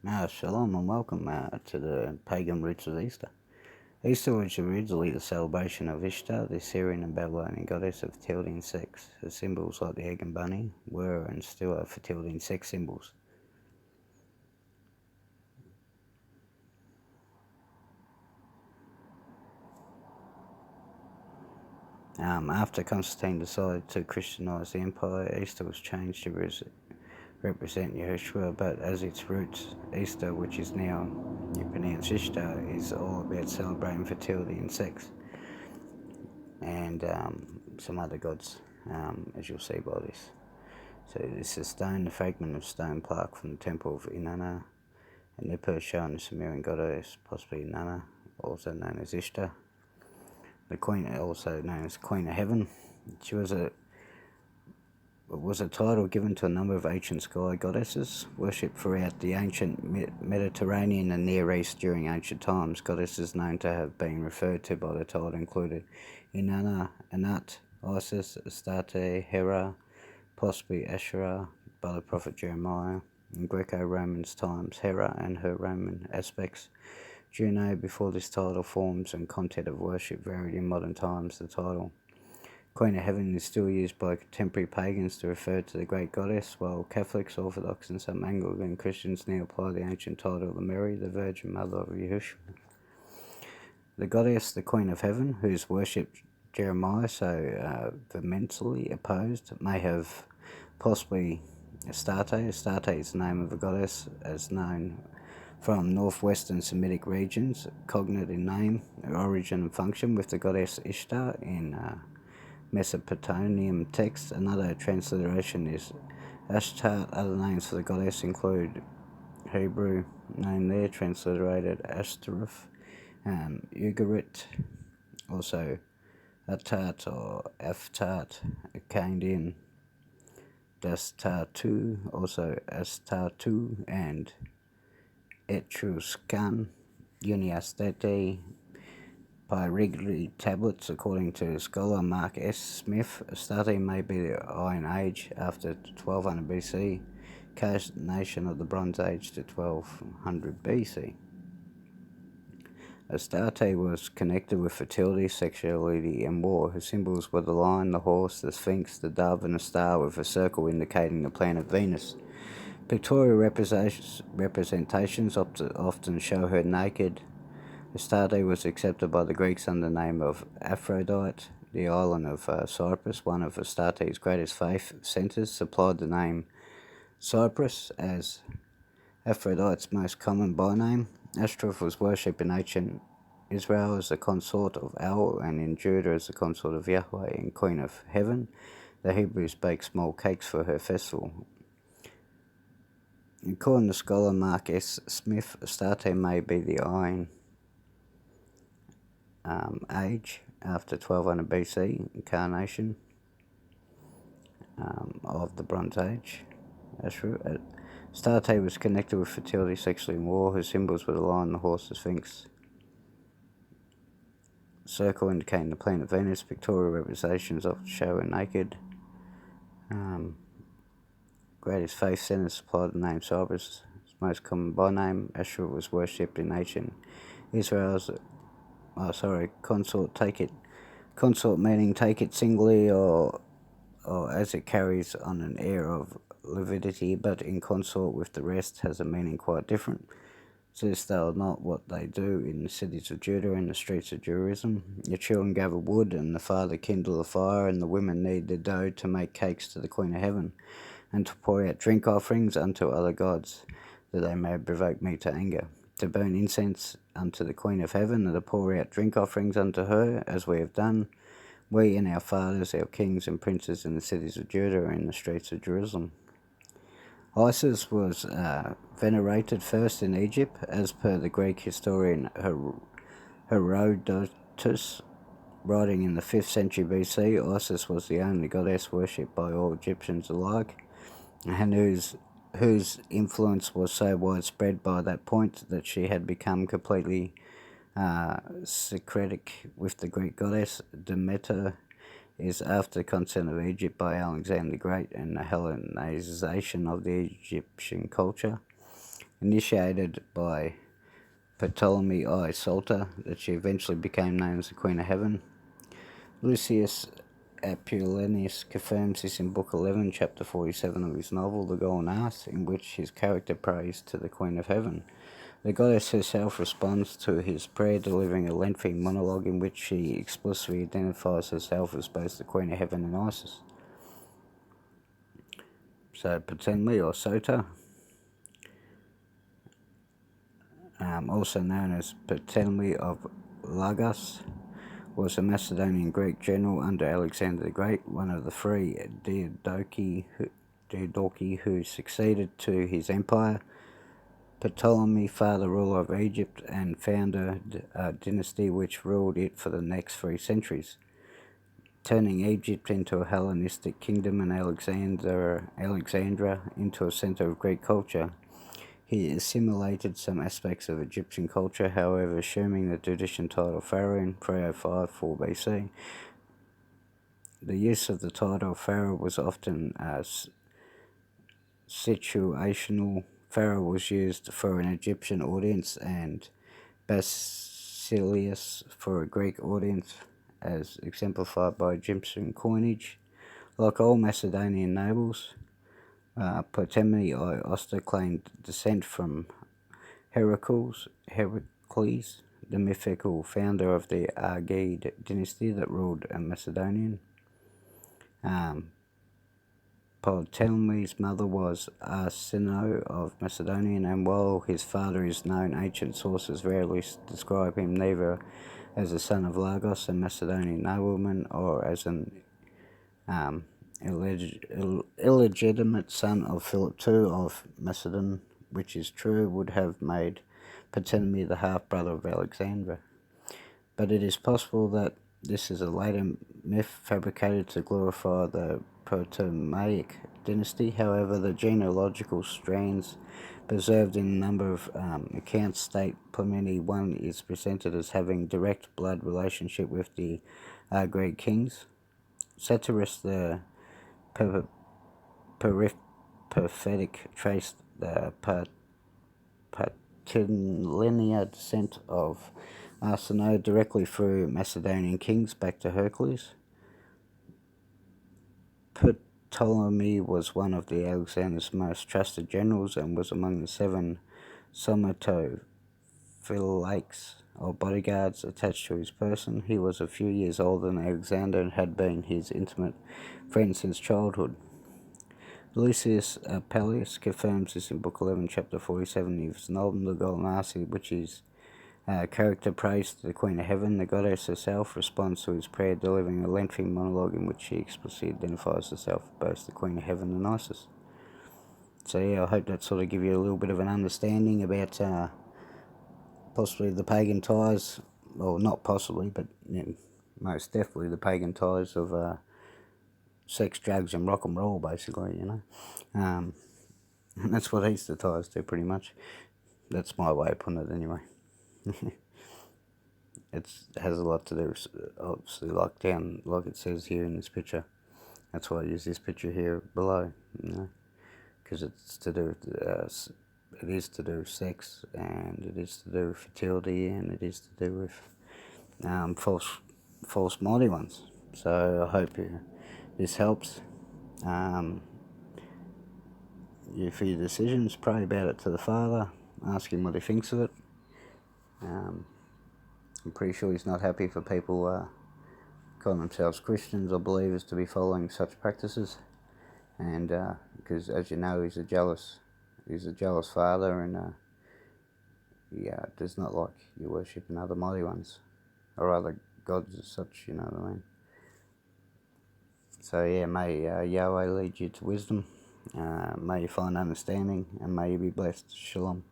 Shalom and welcome to the pagan roots of Easter. Easter was originally the celebration of Ishtar, the Assyrian and Babylonian goddess of fertility and sex. Her symbols like the egg and bunny were and still are fertility and sex symbols. After Constantine decided to Christianize the empire, Easter was changed to represent Yeshua, but as its roots, Easter, which is now pronounced Ishtar, is all about celebrating fertility and sex, and some other gods, as you'll see by this. So this is stone, a fragment of stone plaque from the temple of Inanna, and Nippur showing the Sumerian goddess, possibly Inanna, also known as Ishtar. The queen, also known as Queen of Heaven. She was a title given to a number of ancient sky goddesses, worshipped throughout the ancient Mediterranean and Near East during ancient times. Goddesses known to have been referred to by the title included Inanna, Anat, Isis, Astarte, Hera, possibly Asherah by the prophet Jeremiah. In Greco-Romans times, Hera and her Roman aspects. Juno before this title forms and content of worship varied in modern times. The title Queen of Heaven is still used by contemporary pagans to refer to the great goddess, while Catholics, Orthodox and some Anglican Christians now apply the ancient title of Mary, the Virgin Mother of Yahushua. The goddess, the Queen of Heaven, whose worshipped Jeremiah so vehemently opposed, may have possibly Astarte. Astarte is the name of a goddess as known from northwestern Semitic regions, cognate in name, origin and function with the goddess Ishtar in Mesopotamian texts. Another transliteration is Ashtart. Other names for the goddess include Hebrew name there, transliterated Ashtaroth, Ugarit, also Atat or Aftart, Akkadian Dastatu, also Astatu, and Etruscan Uniastete. Pyrigli tablets, according to scholar Mark S. Smith, Astarte may be the Iron Age after 1200 BC, culmination of the Bronze Age to 1200 BC. Astarte was connected with fertility, sexuality, and war. Her symbols were the lion, the horse, the sphinx, the dove, and a star with a circle indicating the planet Venus. Pictorial representations often show her naked. Astarte was accepted by the Greeks under the name of Aphrodite. The island of Cyprus, one of Astarte's greatest faith centres, supplied the name Cyprus as Aphrodite's most common byname. Ashtaroth was worshipped in ancient Israel as the consort of El, and in Judah as the consort of Yahweh and Queen of Heaven. The Hebrews baked small cakes for her festival. According to scholar Mark S. Smith, Astarte may be the Iron Age after 1200 BC, incarnation of the Bronze Age. Astarte was connected with fertility, sexuality, and war. Her symbols were the lion, the horse, the sphinx. Circle indicating the planet Venus. Pictorial representations often show her naked. Greatest faith centers supplied the name Cyprus. Its most common by name. Asherah was worshipped in ancient Israel's consort. Consort meaning take it singly or as it carries on an air of levity, but in consort with the rest has a meaning quite different. Since they are not what they do in the cities of Judah and the streets of Jerusalem. The children gather wood, and the father kindle a fire, and the women knead the dough to make cakes to the Queen of Heaven, and to pour out drink offerings unto other gods, that they may provoke me to anger. To burn incense unto the Queen of Heaven, and to pour out drink offerings unto her, as we have done, we and our fathers, our kings and princes in the cities of Judah and in the streets of Jerusalem. Isis was venerated first in Egypt, as per the Greek historian Herodotus, writing in the 5th century BC. Isis was the only goddess worshipped by all Egyptians alike, and whose influence was so widespread by that point that she had become completely syncretic with the Greek goddess. Demeter is after the consent of Egypt by Alexander the Great and the Hellenization of the Egyptian culture. initiated by Ptolemy I Salter, that she eventually became known as the Queen of Heaven. Lucius Apuleius confirms this in Book 11, Chapter 47 of his novel, The Golden Ass, in which his character prays to the Queen of Heaven. The goddess herself responds to his prayer, delivering a lengthy monologue in which she explicitly identifies herself as both the Queen of Heaven and Isis. So Ptolemy or Sota, also known as Ptolemy of Lagos, was a Macedonian Greek general under Alexander the Great, one of the three Diadochi who succeeded to his empire. Ptolemy, father ruler of Egypt and founder a dynasty which ruled it for the next 3 centuries, turning Egypt into a Hellenistic kingdom and Alexandria into a center of Greek culture. He assimilated some aspects of Egyptian culture, however, assuming the traditional title Pharaoh in 305-4 BC. The use of the title Pharaoh was often situational. Pharaoh was used for an Egyptian audience and Basileus for a Greek audience, as exemplified by Egyptian coinage. Like all Macedonian nobles, Ptolemy I also claimed descent from Heracles, the mythical founder of the Argead dynasty that ruled Macedonia. Ptolemy's mother was Arsinoe of Macedonia, and while his father is known, ancient sources rarely describe him neither as a son of Lagos, a Macedonian nobleman, or as an illegitimate son of Philip II of Macedon, which is true, would have made Ptolemy the half-brother of Alexander. But it is possible that this is a later myth fabricated to glorify the Ptolemaic dynasty. However, the genealogical strands preserved in a number of accounts state Pliny I is presented as having direct blood relationship with the Greek kings. Satyrus the Prophetic traced the patrilineal descent of Arsinoe directly through Macedonian kings back to Hercules. Ptolemy was one of the Alexander's most trusted generals and was among the 7 somatophylakes, or bodyguards, attached to his person. He was a few years older than Alexander and had been his intimate friend since childhood. Lucius Apuleius confirms this in Book 11, Chapter 47 of his novel, The Golden Ass, which is character prays to the Queen of Heaven. The goddess herself responds to his prayer, delivering a lengthy monologue in which she explicitly identifies herself as both the Queen of Heaven and Isis. So yeah, I hope that sort of give you a little bit of an understanding about possibly the pagan ties, well, not possibly, but most definitely the pagan ties of sex, drugs, and rock and roll, basically, and that's what Easter ties do, pretty much. That's my way of putting it, anyway. It has a lot to do, obviously, like it says here in this picture. That's why I use this picture here below, because it's to do with, it is to do with sex, and it is to do with fertility, and it is to do with false mighty ones. So I hope this helps. You for your decisions, pray about it to the Father, ask him what he thinks of it. I'm pretty sure he's not happy for people calling themselves Christians or believers to be following such practices, and because, as you know, he's a jealous father, and he does not like you worshipping other mighty ones or other gods as such. You know what I mean? So yeah, may Yahweh lead you to wisdom. May you find understanding, and may you be blessed. Shalom.